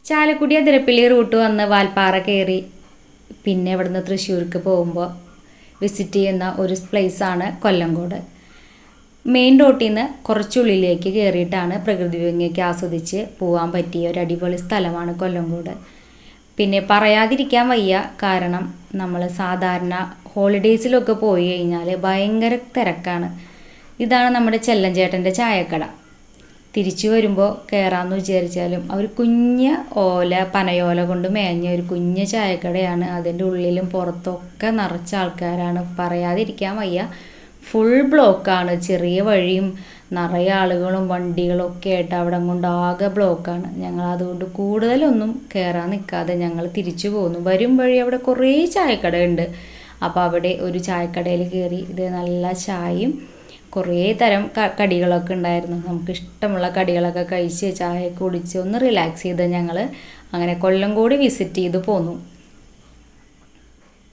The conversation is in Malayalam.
ചാലക്കുടി അതിരപ്പള്ളി റൂട്ട് വന്ന് വാൽപ്പാറ കയറി പിന്നെ ഇവിടുന്ന് തൃശ്ശൂർക്ക് പോകുമ്പോൾ വിസിറ്റ് ചെയ്യുന്ന ഒരു പ്ലേസാണ് കൊല്ലങ്കോട്. മെയിൻ റോട്ടിൽ നിന്ന് കുറച്ചുള്ളിലേക്ക് കയറിയിട്ടാണ് പ്രകൃതി ഭംഗിയൊക്കെ ആസ്വദിച്ച് പോകാൻ പറ്റിയ ഒരു അടിപൊളി സ്ഥലമാണ് കൊല്ലങ്കോട്. പിന്നെ പറയാതിരിക്കാൻ വയ്യ, കാരണം നമ്മൾ സാധാരണ ഹോളിഡേയ്സിലൊക്കെ പോയി കഴിഞ്ഞാൽ ഭയങ്കര തിരക്കാണ്. ഇതാണ് നമ്മുടെ ചെല്ലഞ്ചേട്ടൻ്റെ ചായക്കട. തിരിച്ചു വരുമ്പോൾ കയറാമെന്ന് വിചാരിച്ചാലും അവർ കുഞ്ഞ് പനയോല കൊണ്ട് മേഞ്ഞ ഒരു കുഞ്ഞ് ചായക്കടയാണ്. അതിൻ്റെ ഉള്ളിലും പുറത്തൊക്കെ നിറച്ച ആൾക്കാരാണ്, പറയാതിരിക്കാൻ വയ്യ. ഫുൾ ബ്ലോക്കാണ്, ചെറിയ വഴിയും നിറയെ ആളുകളും വണ്ടികളും ഒക്കെ ആയിട്ട് അവിടെ കൊണ്ട് ആകെ ബ്ലോക്കാണ്. ഞങ്ങൾ അതുകൊണ്ട് കൂടുതലൊന്നും കയറാൻ നിൽക്കാതെ ഞങ്ങൾ തിരിച്ചു പോന്നു. വരും വഴി അവിടെ കുറേ ചായക്കടയുണ്ട്. അപ്പോൾ അവിടെ ഒരു ചായക്കടയിൽ കയറി ഇത് നല്ല ചായയും കുറേ തരം കടികളൊക്കെ ഉണ്ടായിരുന്നു. നമുക്ക് ഇഷ്ടമുള്ള കടികളൊക്കെ കഴിച്ച് ചായ കുടിച്ച് ഒന്ന് റിലാക്സ് ചെയ്ത് ഞങ്ങൾ അങ്ങനെ കൊല്ലങ്കോട് വിസിറ്റ് ചെയ്ത് പോന്നു.